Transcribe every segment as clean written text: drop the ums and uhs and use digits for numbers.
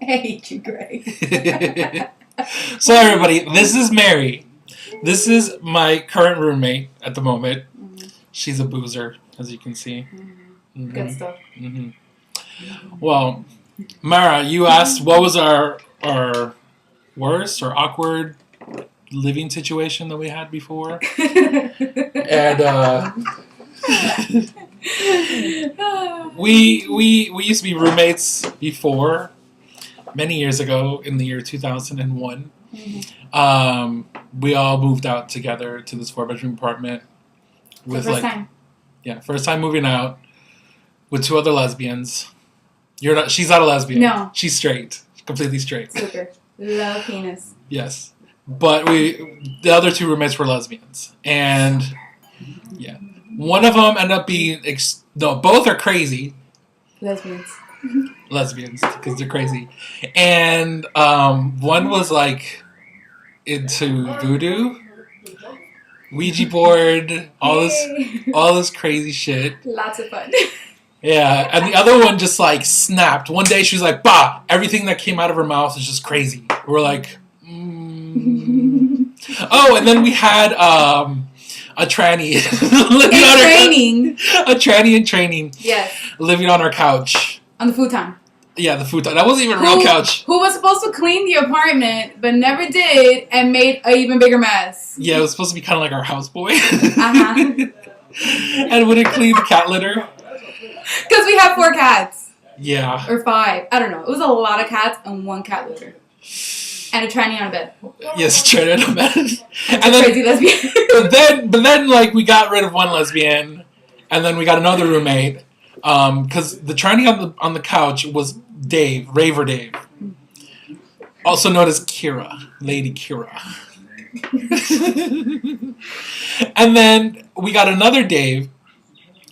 I hate you, Greg. So everybody, this is Mary. This is my current roommate at the moment. Mm-hmm. She's a boozer, as you can see. Mm-hmm. Good stuff. Mm-hmm. Well, Mara, you asked what was our worst or awkward living situation that we had before, and we used to be roommates before, many years ago in the year 2001. Mm-hmm. We all moved out together to this 4-bedroom apartment with first time. Yeah, first time moving out with 2 other lesbians. She's not a lesbian. No. She's straight. Completely straight. Super. Love penis. Yes. But the other 2 roommates were lesbians. And yeah. One of them ended up being both are crazy. Lesbians, because they're crazy. And one was like into voodoo, Ouija board, all this crazy shit. Lots of fun. Yeah, and the other one just like snapped. One day she was like, bah! Everything that came out of her mouth is just crazy. We're like, Oh, and then we had a tranny. A tranny in training. Yes. Living on our couch. On the futon. Yeah, the futon. That wasn't even a real couch. Who was supposed to clean the apartment, but never did, and made an even bigger mess. Yeah, it was supposed to be kind of like our houseboy. Uh-huh. And wouldn't clean the cat litter. Because we have 4 cats. Yeah. Or 5. I don't know. It was a lot of cats and 1 cat litter. And a tranny on a bed. Yes, a tranny on a bed. And then, crazy lesbian. but then, like, we got rid of one lesbian, and then we got another roommate. Because the tranny on the couch was Dave, Raver Dave. Also known as Kira. Lady Kira. And then we got another Dave.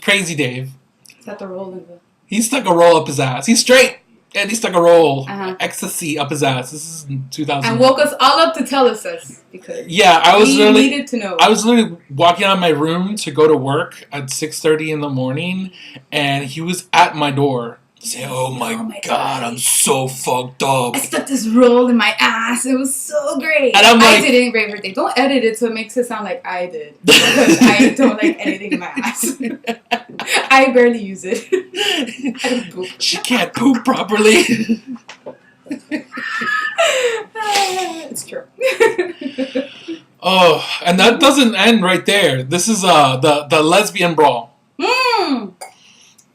Crazy Dave. Is that the roll in the... He stuck a roll up his ass. He's straight. And he stuck a roll, ecstasy up his ass. This is in 2000. And woke us all up to tell us this. Because we needed to know. I was literally walking out of my room to go to work at 6:30 in the morning. And he was at my door. Say, oh my God, I'm so fucked up. I stuck this roll in my ass. It was so great. And I'm like, I didn't Raver Dave. Don't edit it so it makes it sound like I did. Because I don't like anything in my ass. I barely use it. I don't poop. She can't poop properly. It's true. Oh, and that doesn't end right there. This is the lesbian brawl.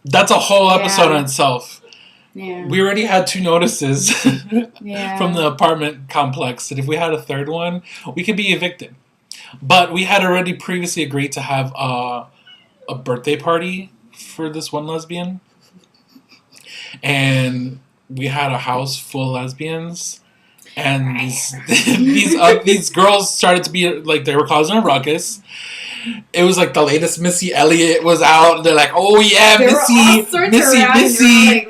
That's a whole episode in itself. Yeah. We already had 2 notices from the apartment complex that if we had a 3rd one, we could be evicted. But we had already previously agreed to have a birthday party for this one lesbian. And we had a house full of lesbians. And these girls started to be like, they were causing a ruckus. It was like the latest Missy Elliott was out. They're like, oh yeah, Missy. Like,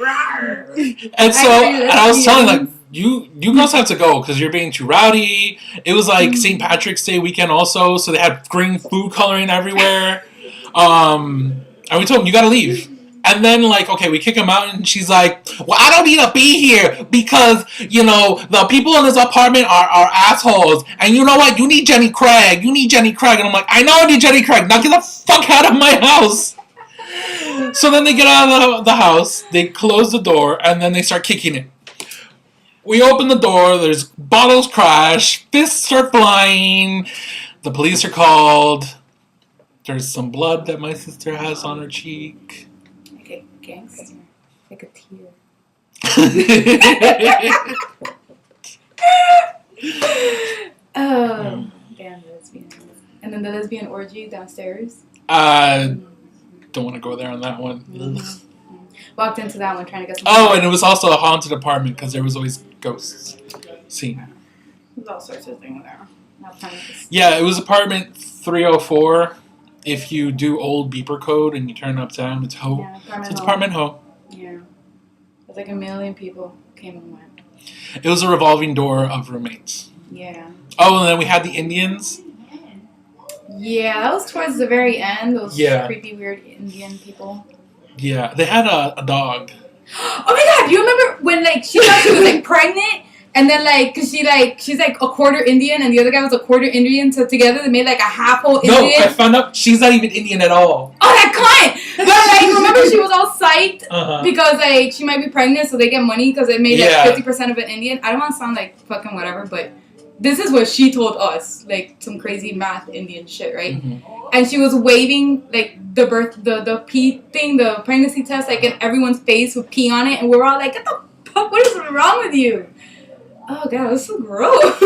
and I was telling like, you girls have to go because you're being too rowdy. It was like St. Patrick's Day weekend also, so they had green food coloring everywhere. And we told them, you gotta leave. And then, like, okay, we kick him out, and she's like, well, I don't need to be here because, you know, the people in this apartment are assholes. And you know what? You need Jenny Craig. And I'm like, I know I need Jenny Craig. Now get the fuck out of my house. So then they get out of the house, they close the door, and then they start kicking it. We open the door, there's bottles crash, fists start flying, the police are called, there's some blood that my sister has on her cheek. Gangster. Like a tear. Oh, damn lesbians. And then the lesbian orgy downstairs. Don't want to go there on that one. Mm-hmm. Walked into that one trying to get some. Oh, and it was also a haunted apartment because there was always ghosts seen. There's all sorts of things there. Yeah, it was apartment 304. If you do old beeper code and you turn it uptown, it's Ho. Yeah, so it's apartment Ho. Yeah. It was like 1 million people came and went. It was a revolving door of roommates. Yeah. Oh, and then we had the Indians. Yeah, that was towards the very end. Those creepy, weird Indian people. Yeah, they had a dog. Oh my God! You remember when like, she thought she was, like, pregnant. And then, like, cause she's like a quarter Indian, and the other guy was a quarter Indian, so together they made like a half whole Indian. No, I found out she's not even Indian at all. Oh, that client! But like, remember she was all psyched because like she might be pregnant, so they get money because they made like 50% of an Indian. I don't want to sound like fucking whatever, but this is what she told us, like some crazy math Indian shit, right? Mm-hmm. And she was waving like the pee thing, the pregnancy test, like in everyone's face with pee on it, and we were all like, "What the fuck? What is wrong with you?" Oh god, that's so gross.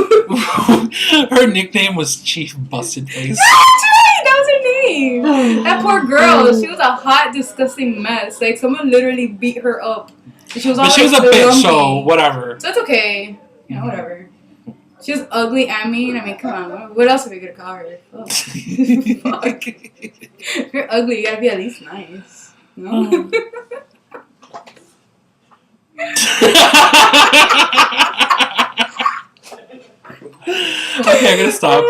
Her nickname was Chief Busted Face. That's right, that was her name. That poor girl, she was a hot, disgusting mess. Like someone literally beat her up. She was all, but she was a bitch, so whatever. So it's okay, you know, whatever. She was ugly and mean. I mean, come on, what else are we gonna call her? Oh. Fuck. If you're ugly, you gotta be at least nice. No. Okay, I'm gonna stop.